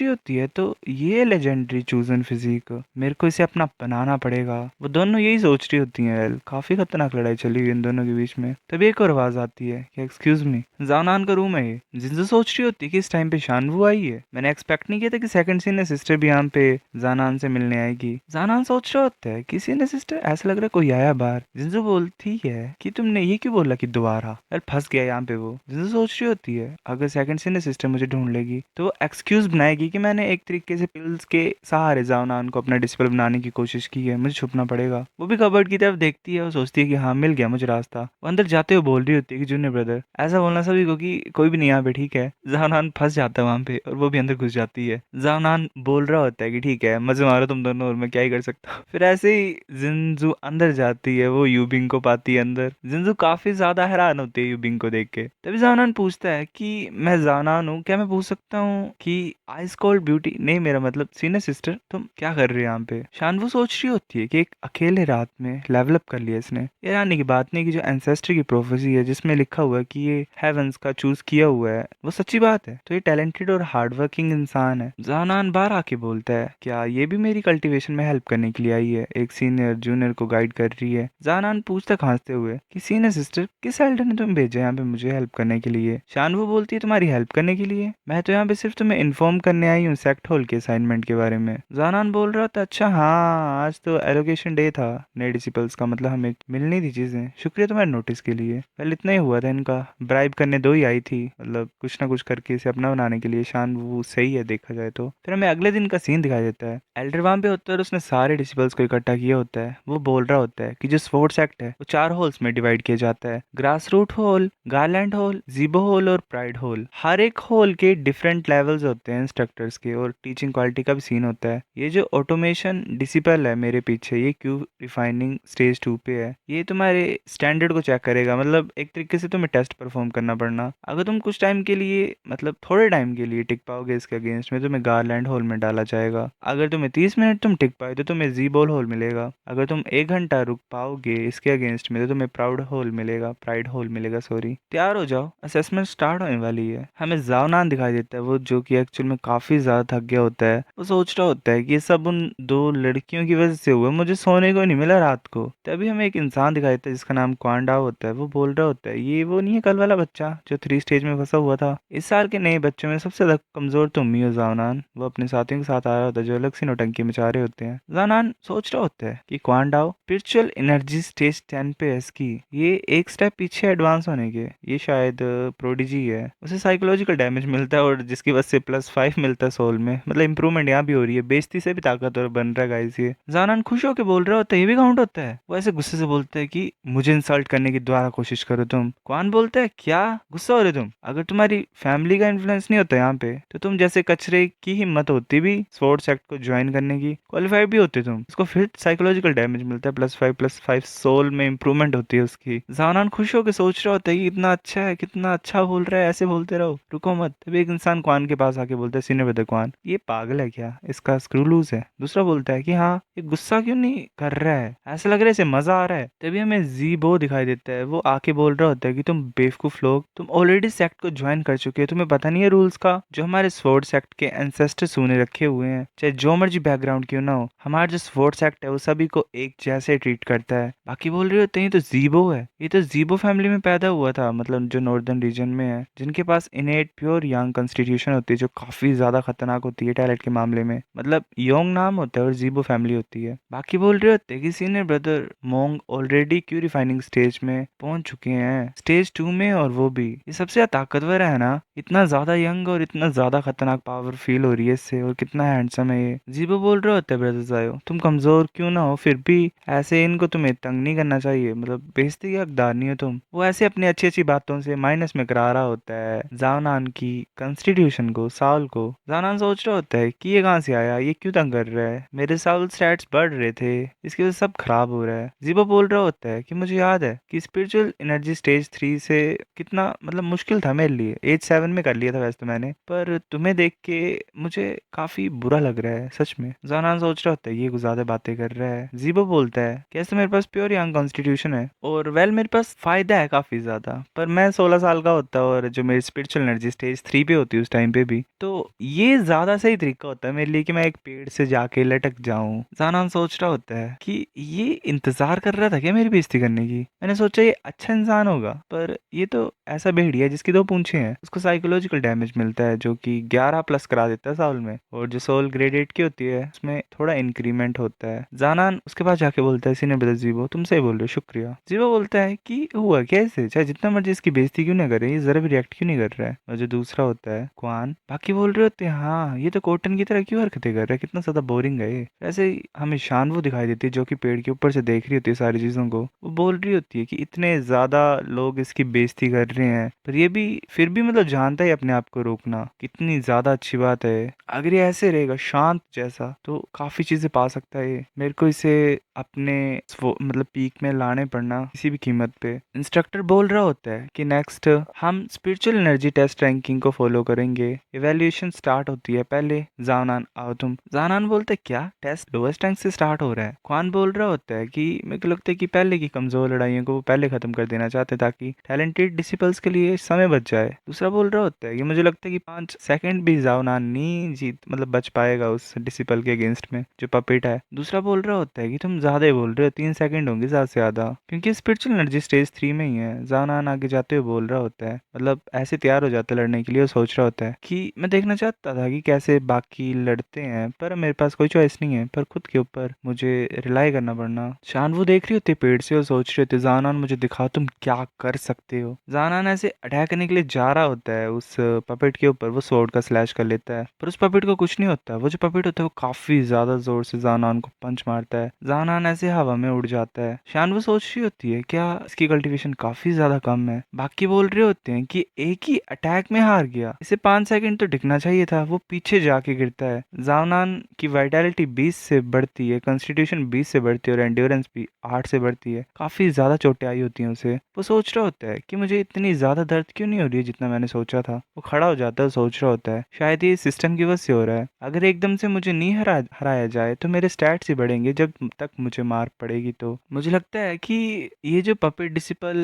रही होती है तो ये लेजेंडरी चूजन फिजिक मेरे को इसे अपना बनाना पड़ेगा। वो दोनों यही सोच रही होती हैं। वेल काफी खतरनाक लड़ाई चली हुई इन दोनों के बीच में। तभी एक और आवाज आती है कि एक्सक्यूज मी, जानान का रूम है ये। जिनसे सोच रही होती है कि इस टाइम पे शानवू आई है। मैंने एक्सपेक्ट नहीं किया था कि सेकंड सीनियर सिस्टर भी यहाँ पे जानान से मिलने आएगी। जानान सोच रहा होता है कि सीनियर सिस्टर ऐसा लग रहा है कोई आया बाहर। जिनसे बोलती है कि तुमने ये क्यों बोला कि दोबारा, यार फंस गया यहाँ पे वो। जिनसे सोच रही होती है अगर सेकंड सीनियर सिस्टर मुझे ढूंढ लेगी तो वो एक्सक्यूज बनाएगी कि मैंने एक तरीके से पिल्स के सहारे जानान को अपना डिस्पल बनाने की कोशिश की है, मुझे छुपना पड़ेगा। वो भी कबर्ड की तरफ देखती है और सोचती है कि हाँ मिल गया मुझे रास्ता। वो अंदर जाते हुए बोल रही होती है कि जूनियर ब्रदर ऐसा बोलना सभी को कि कोई भी नहीं यहाँ पे, ठीक है। जानान फंस जाता है वहां पे और वो भी अंदर घुस जाती है। जानान बोल रहा होता है कि ठीक है मजे मारो तुम दोनों और मैं क्या ही कर सकता हूँ। फिर ऐसे ही जिनजू अंदर जाती है, वो यूबिंग को पाती है अंदर। जिनजू काफी ज्यादा हैरान होती है यूबिंग को देख के। तभी जानान पूछता है कि मैं जानान हूँ, क्या मैं पूछ सकता हूँ कि आइस कोल्ड ब्यूटी, नहीं मेरा मतलब सीनियर सिस्टर तुम क्या कर रही हो यहाँ पे। शानवू सोच रही होती है कि एक अकेले रात में लेवल अप कर लिया इसने। ये रानी की बात नहीं कि जो एंसेस्टर की प्रोफेसी है जिसमें लिखा हुआ है कि ये हेवंस का चूज किया हुआ है वो सच्ची बात है, तो ये टैलेंटेड और हार्डवर्किंग इंसान है। जानान बाहर आके बोलता है क्या ये भी मेरी कल्टीवेशन में हेल्प करने के लिए आई है, एक सीनियर जूनियर को गाइड कर रही है। जानान पूछता खांसते हुए कि सीनियर सिस्टर किस एल्डर ने तुम्हें भेजा यहाँ पे मुझे हेल्प करने के लिए। शानवू बोलती है तुम्हारी हेल्प करने के लिए, मैं तो यहाँ पे सिर्फ तुम्हें इन्फॉर्म करने आई हूँ सेक्ट होल के असाइनमेंट के बारे में। जानान बोल रहा था अच्छा हाँ आज तो एलोकेशन डे था नए डिसिपल्स का, मतलब हमें मिलनी थी चीजें, शुक्रिया तुम्हारे नोटिस के लिए। पहले इतना ही हुआ था इनका, ब्राइब करने दो ही आई थी, मतलब कुछ ना कुछ करके इसे अपना बनाने के लिए। शानवू सही है देखा जाए तो। फिर हमें अगले दिन का सीन दिखाई देता है। एल्डर वहां पे होता है और उसने सारे डिसिपल्स को इकट्ठा किया होता है। वो बोल रहा होता है कि जो स्पोर्ट सेक्ट है वो 4 होल्स में डिवाइड किया जाता है, grass root hole, garland hole, जीबो होल और प्राइड होल। हर एक होल के डिफरेंट लेवल्स होते हैं इंस्ट्रक्टर्स के और टीचिंग क्वालिटी का भी सीन होता है। ये जो ऑटोमेशन डिसिपल है मेरे पीछे, ये क्यू रिफाइनिंग स्टेज 2 पे है। ये तुम्हारे स्टैंडर्ड को चेक करेगा, मतलब एक तरीके से तुम्हें टेस्ट परफॉर्म करना पड़ना। अगर तुम कुछ टाइम के लिए, मतलब थोड़े टाइम के लिए टिक पाओगे इसके अगेंस्ट में, तुम्हें गार्लैंड होल में डाला जाएगा। अगर तुम्हें 30 मिनट तुम टिक पाए तो तुम्हें जी बॉल होल मिलेगा। अगर तुम 1 घंटा रुक पाओगे इसके अगेंस्ट में तो तुम्हें प्राउड होल मिलेगा, प्राइड होल मिलेगा सॉरी। तैयार हो जाओ, असेसमेंट स्टार्ट होने वाली है। हमें जावनान दिखाई देता है, वो जो कि एक्चुअल में काफी ज्यादा थक गया होता है। वो सोच रहा होता है कि ये सब उन 2 लड़कियों की वजह से हुआ, मुझे सोने को नहीं मिला रात को। तभी हमें एक इंसान दिखाई देता है जिसका नाम क्वांडा होता है। वो बोल रहा होता है ये वो नहीं है कल वाला बच्चा जो 3 स्टेज में फंसा हुआ था। इस साल के नए बच्चों में सबसे ज्यादा कमजोर तुम ही हो जावनान। वो अपने साथियों के साथ आ रहा होता है जो अलग सी नौटंकी मचा रहे होते हैं। जानान सोच रहा होता है कि क्वांडाओ स्पिरिचुअल एनर्जी स्टेज 10 पे है इसकी, ये एक स्टेप पीछे एडवांस होने के। ये शायद प्रोडिजी है, उसे साइकोलॉजिकल डैमेज मिलता है और जिसकी वजह से +5 मिलता है सोल में, मतलब इंप्रूवमेंट यहाँ भी हो रही है। बेइज्जती से भी ताकतवर बन रहा है गाइस ये। जानान खुश होकर बोल रहा होता है ये भी काउंट होता है। वो ऐसे गुस्से से बोलता है कि मुझे इंसल्ट करने की दोबारा कोशिश करो तुम। क्वान बोलता है क्या गुस्सा हो रहे तुम, अगर तुम्हारी फैमिली का इन्फ्लुएंस नहीं होता यहाँ पे तो तुम जैसे कचरे की हिम्मत होती भी स्पोर्ट्स एक्ट को ज्वाइन करने की, क्वालिफाइड भी होते तुम। उसको फिर साइकोलॉजिकल डैमेज मिलता है, +5 सोल में इंप्रूवमेंट होती है उसकी। जानान खुश होकर सोच रहा होता है कि कितना अच्छा है, कितना अच्छा बोल रहा है, ऐसे बोलते रहो, रुको मत। तभी एक इंसान क्वान के पास आके बोलता है सीनियर ब्रदर क्वान ये पागल है क्या, इसका स्क्रू लूज है। दूसरा बोलता है कि हाँ ये गुस्सा क्यों नहीं कर रहा है, ऐसा लग रहा है इसे मजा आ रहा है। तभी हमें जीबो दिखाई देता है। वो आके बोल रहा होता है कि तुम बेवकूफ लोग, तुम ऑलरेडी सेक्ट को ज्वाइन कर चुके हो, तुम्हें पता नहीं है रूल्स का। जो जो हमारे स्पोर्ट्स एक्ट के एंसेस्टर सुने रखे हुए हैं, चाहे जो मर्जी बैकग्राउंड क्यों ना हो, हमारा जो स्पोर्ट्स एक्ट है वो सभी को एक जैसे ट्रीट करता है। बाकी बोल रहे होते हैं ये तो जीबो है, ये तो जीबो फैमिली में पैदा हुआ था, मतलब जो नॉर्दर्न रीजन में है, जिनके पास इनेट प्योर यंग कॉन्स्टिट्यूशन होती है जो काफी ज्यादा खतरनाक होती है टैलेंट के मामले में। मतलब योंग नाम होता है और जीबो फैमिली होती है। बाकी बोल रहे होते हैं कि senior brother Mong already Qi refining stage में पहुंच चुके हैं, स्टेज 2 में, और वो भी ये सबसे ज्यादा ताकतवर है ना, इतना ज्यादा यंग और इतना ज्यादा खतरनाक पावर फील हो रही है इससे, और कितना हैंडसम है ये। जीबो बोल रहे होते हैं ब्रदर्स आयो, तुम कमजोर क्यों ना हो फिर भी ऐसे इनको तुम्हें तंग नहीं करना चाहिए, मतलब बेइज्जती के हकदार नहीं हो तुम। वो ऐसे अपनी अच्छी अच्छी बातों से माइनस में करा रहा होता है जावनान की कॉन्स्टिट्यूशन को, साल को। जावनान सोच रहा होता है कि ये कहाँ से आया, ये क्यों तंग कर रहा है, मेरे साल स्टैट्स बढ़ रहे थे, इसकी वजह से सब खराब हो रहा है। जीबो बोल रहा होता है कि मुझे याद है कि स्पिरिचुअल एनर्जी स्टेज 3 से कितना मतलब मुश्किल था मेरे लिए, एज 7 में कर लिया था वैसे तो मैंने, पर तुम्हें देख के मुझे काफी बुरा लग रहा है सच में। जानान सोच रहा होता है ये कुछ ज्यादा बातें कर रहा है। जीबो बोलता है कैसे मेरे पास प्योर यंग कॉन्स्टिट्यूशन है और वेल मेरे पास फायदा है काफी ज्यादा, पर मैं 16 साल का होता और जो मेरी स्पिरिचुअल एनर्जी स्टेज 3 पे होती उस टाइम पे भी, तो ये ज्यादा सही तरीका होता है मेरे लिए कि मैं एक पेड़ से जाके लटक जाऊं। जानान सोच रहा होता है कि ये इंतजार कर रहा था क्या मेरी बेइज्जती करने की, मैंने सोचा ये अच्छा इंसान होगा, पर ये तो ऐसा भेड़िया है जिसकी 2 पूंछें हैं। उसको साइकोलॉजिकल डैमेज मिलता है जो कि 11 प्लस करा देता है साल में, और जो सोल ग्रेड 8 की होती है उसमें थोड़ा इंक्रीमेंट होता है। जानान उसके पास जाके बोलता है सीनियर ब्रदर जीवो तुम सही बोल रहे हो, शुक्रिया। जीवो बोलता है कि हुआ कैसे, चाहे जितना मर्जी इसकी बेइज्जती क्यों ना करे, ये जरा भी रिएक्ट क्यों नहीं कर रहा है। और जो दूसरा होता है क्वान, बाकी बोल रहे होते हैं हाँ ये तो कोटन की तरह क्यों हरकतें कर रहा है, कितना ज्यादा बोरिंग है ये। वैसे ही हमें शानवू दिखाई देती है जो कि पेड़ के ऊपर से देख रही होती है सारी चीजों को। वो बोल रही होती है कि इतने ज्यादा लोग इसकी बेइज्जती कर रहे हैं, पर ये भी फिर भी मतलब जानता है अपने आप को रोकना, कितनी ज्यादा अच्छी बात है। अगर ये ऐसे रहेगा शांत जैसा तो काफी चीजें पा सकता है ये। मेरे को इसे अपने मतलब पीक में लाने पड़ना किसी भी कीमत पे। इंस्ट्रक्टर बोल रहा होता है कि नेक्स्ट हम स्पिरिचुअल एनर्जी टेस्ट रैंकिंग को फॉलो करेंगे, इवैल्यूएशन स्टार्ट होती है, पहले जानान आओ तुम। जानान बोलते क्या टेस्ट लोएस्ट रैंक से स्टार्ट हो रहा है। ख्वान बोल रहा होता है कि मेरे को लगता है कि पहले की कमजोर लड़ाइयों को वो पहले खत्म कर देना चाहते ताकि टैलेंटेड डिसिपल्स के लिए समय बच जाए। दूसरा बोल रहा होता है कि मुझे लगता है कि 5 सेकंड भी जावनान नहीं जीत मतलब बच पाएगा उस डिसिपल के अगेंस्ट में जो पपेट है। दूसरा बोल रहा होता है कि तुम ज्यादा ही बोल रहे हो, 3 सेकंड होंगे ज्यादा से ज्यादा, क्योंकि स्पिरिचुअल एनर्जी स्टेज 3 में ही है। जावनान आगे जाते हुए बोल रहा होता है, मतलब ऐसे तैयार हो जाता है लड़ने के लिए, और सोच रहा होता है कि मैं देखना चाहता था कि कैसे बाकी लड़ते हैं, पर मेरे पास कोई चॉइस नहीं है, पर खुद के ऊपर मुझे रिलाई करना पड़ना। शानवू देख रही होती पेड़ से और सोच रहे होते जानान मुझे दिखाओ तुम क्या कर सकते हो। जानान ऐसे अटैक करने के लिए जा रहा होता है उस पपेट के ऊपर, वो स्वॉर्ड का स्लैश कर लेता है, पर उस पपेट को कुछ नहीं होता। वो जो पपेट होता है वो काफी ज्यादा जोर से जानान को पंच मारता है। जानान ऐसे हवा में उड़ जाता है। शानवू सोच रही होती है क्या इसकी कल्टीवेशन काफी ज्यादा कम है। बाकी बोल रहे होते हैं कि एक ही अटैक में हार गया, इसे 5 सेकंड तो टिकना चाहिए था। वो पीछे जाके गिरता है। जावनान की वाइटैलिटी 20 से बढ़ती है, कॉन्स्टिट्यूशन 20 से बढ़ती है, और एंड्योरेंस भी 8 से बढ़ती है। काफी ज्यादा चोटें आई होती हैं उसे। वो सोच रहा होता है कि मुझे इतनी ज्यादा दर्द क्यों नहीं हो रही है जितना मैंने सोचा था। वो खड़ा हो जाता है, सोच रहा होता है शायद ये सिस्टम की वजह से हो रहा है। अगर एकदम से मुझे नहीं हराया जाए तो मेरे स्टैट्स ही बढ़ेंगे जब तक मुझे मार पड़ेगी। तो मुझे लगता है कि ये जो पपेट डिसिपल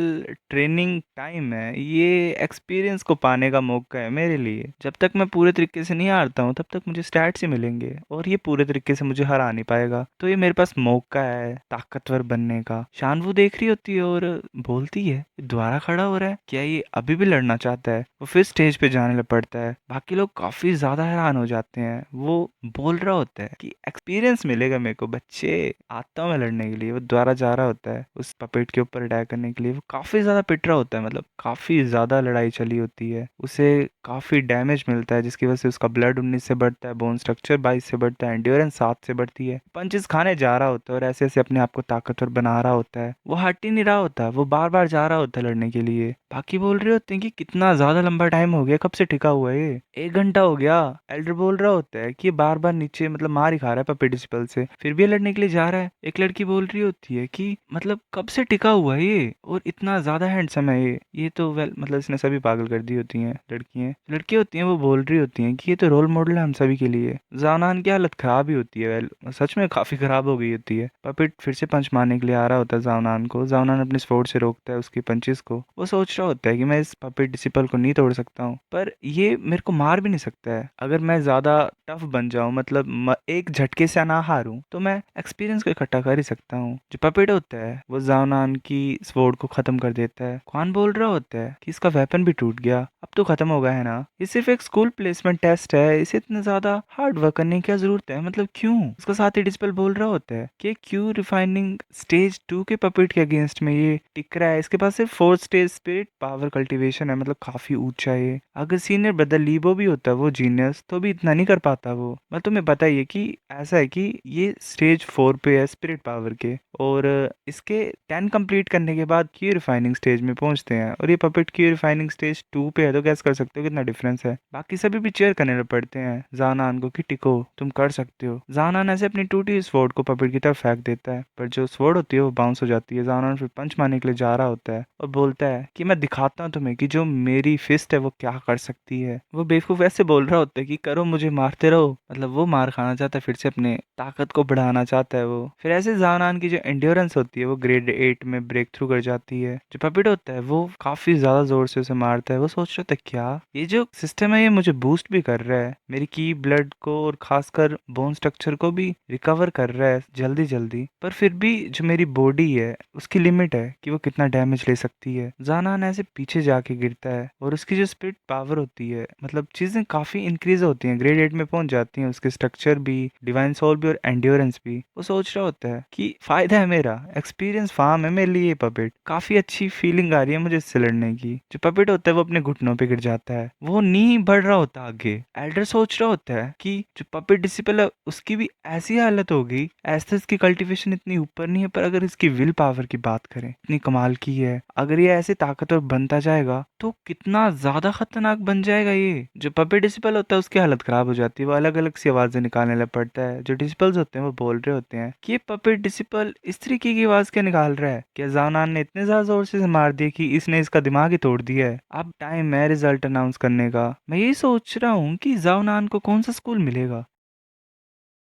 ट्रेनिंग टाइम है ये एक्सपीरियंस को पाने का मौका है मेरे लिए। जब तक मैं पूरे तरीके से नहीं हारता हूँ तब तक मुझे स्टैट्स ही मिलेंगे, और ये पूरे तरीके से मुझे हरा नहीं पाएगा, तो ये मेरे पास मौका है ताकतवर बनने का। शानवू देख रही होती है और बोलती है दोबारा खड़ा हो रहा है, क्या ये अभी भी लड़ना चाहता है। वो फिर स्टेज पे जाने लग पड़ता है। बाकी लोग काफी ज्यादा हैरान हो जाते हैं। वो बोल रहा होता है कि एक्सपीरियंस मिलेगा मेरे को बच्चे, आता हूँ मैं लड़ने के लिए। वो दोबारा जा रहा होता है उस पपेट के ऊपर अटैक करने के लिए। वो काफी ज्यादा पिट रहा होता है, मतलब काफी ज्यादा लड़ाई चली होती है, उसे काफी डैमेज मिलता है जिसकी वजह से उसका ब्लड 19 से बढ़ता है, बोन स्ट्रक्चर 22 से बढ़ता है, एंड्योरेंस 7 से बढ़ती है। पंचेस खाने जा रहा होता है और ऐसे ऐसे अपने आप को ताकतवर बना रहा होता है। वो हट ही नहीं रहा होता, वो बार बार जा रहा होता है लड़ने के लिए। बाकी बोल रहे होते हैं कि कितना ज्यादा लंबा टाइम हो गया, कब से टिका हुआ है ये, 1 घंटा हो गया। एल्डर बोल रहा होता है कि ये बार बार नीचे मतलब मार ही खा रहा है पपेट डिसिपल से, फिर भी ये लड़ने के लिए जा रहा है। एक लड़की बोल रही होती है कि मतलब कब से टिका हुआ है ये, और इतना ज्यादा हैंडसम है ये तो वेल मतलब इसने सभी पागल कर दी होती हैं लड़की होती हैं। वो बोल रही होती हैं कि ये तो रोल मॉडल है हम सभी के लिए। जानान की हालत खराब ही होती है, वेल सच में काफी खराब हो गई होती है। पपेट फिर से पंच मारने के लिए आ रहा होता है जावनान को। जावनान अपने स्पोर्ट से रोकता है उसकी पंचेस को। वो सोच रहा होता है कि मैं इस पपेट डिसिपल को नहीं तोड़ सकता हूँ, पर ये मेरे को मार भी नहीं सकता है। अगर मैं ज्यादा टफ बन जाऊं, मतलब एक झटके से ना हारूं, तो मैं एक्सपीरियंस को इकट्ठा कर ही सकता हूँ। जो पपेट होता है वो जाओनान की स्वॉर्ड को खत्म कर देता है। क्वान बोल रहा होता है कि इसका वेपन भी टूट गया, अब तो खत्म हो गया है ना, ये सिर्फ एक स्कूल प्लेसमेंट टेस्ट है, इसे इतना ज्यादा हार्ड वर्क करने की क्या जरूरत है, मतलब क्यों। उसका साथी डिस्पल बोल रहा होता है कि क्यों रिफाइनिंग स्टेज 2 के पपेट के अगेंस्ट में ये टिक रहा है, इसके पास सिर्फ 4th stage spirit power cultivation है, मतलब काफी ऊंचा है। अगर सीनियर ब्रदर लीबो भी होता वो जीनियस, तो भी इतना नहीं कर पाता वो। मतलब तुम्हें पता ही है कि ऐसा है कि ये स्टेज 4 पे है स्पिरिट पावर के, और इसके 10 कंप्लीट करने के बाद क्यू रिफाइनिंग स्टेज में पहुंचते हैं, और ये पपेट क्यू रिफाइनिंग स्टेज 2 पे है, तो कैसे कर सकते हो कितना डिफरेंस है। बाकी सभी भी चेयर करने पड़ते हैं जानान को कि टिको, तुम कर सकते हो। जानान ऐसे अपनी टूटी स्वॉर्ड को पपेट की तरफ फेंक देता है, पर जो स्वॉर्ड होती है वो बाउंस हो जाती है। जानान फिर पंच मारने के लिए जा रहा होता है और बोलता है कि मैं दिखाता हूँ तुम्हें कि जो मेरी फिस्ट है वो क्या कर सकती है। वो बेवकूफ ऐसे बोल रहा होता है कि करो, मुझे मारते रहो, मतलब वो मार खाना चाहता है, फिर से अपने ताकत को बढ़ाना चाहता है वो। फिर ऐसे जानान की जो एंड्योरेंस होती है वो ग्रेड 8 में ब्रेक थ्रू कर जाती है। जो पपेट होता है वो काफी ज्यादा जोर से उसे मारता है। वो सोच रहा था क्या ये जो सिस्टम है ये मुझे बूस्ट भी कर रहा है, मेरी की ब्लड को और खासकर बोन स्ट्रक्चर को भी रिकवर कर रहा है जल्दी जल्दी, पर फिर भी जो मेरी बॉडी है उसकी लिमिट है कि वो कितना डैमेज ले सकती है। जानान ऐसे पीछे जाके गिरता है और उसकी जो स्पिरिट पावर होती है, मतलब चीजें काफी इंक्रीज होती हैं, ग्रेड 8 में पहुंच जाती हैं, उसके स्ट्रक्चर भी, डिवाइन सोल भी और एंड्योरेंस भी। वो सोच रहा होता है कि फायदा है, मेरा एक्सपीरियंस फार्म है मेरे लिए ये पपेट, काफी अच्छी फीलिंग आ रही है मुझे इससे लड़ने की। जो पपेट होता है वो अपने घुटनों पे गिर जाता है, वो नहीं बढ़ रहा होता आगे। एल्डर सोच रहा होता है कि जो पपेट डिसिपल है उसकी भी ऐसी हालत हो गई, एस्थेस की कल्टीवेशन इतनी ऊपर नहीं है, पर अगर इसकी विल पावर की बात करें इतनी कमाल की है। अगर ये ऐसे ताकतवर बनता जाएगा तो कितना ज्यादा खतरनाक बन जाएगा ये। जो पपेट डिसिपल होता है उसकी हालत खराब हो जाती है, वो अलग अलग सी आवाजें निकालने लग पड़ता है। जो डिसिपल्स होते हैं वो बोल रहे होते हैं कि ये पपेट डिसिपल इस तरीके की आवाज क्या निकाल रहा है, क्या जानान ने इतने ज्यादा जोर से मार दिया कि इसने इसका दिमाग ही तोड़ दिया है। अब टाइम है रिजल्ट अनाउंस करने का। मैं यही सोच रहा हूँ कि जानान को कौन सा स्कूल मिलेगा।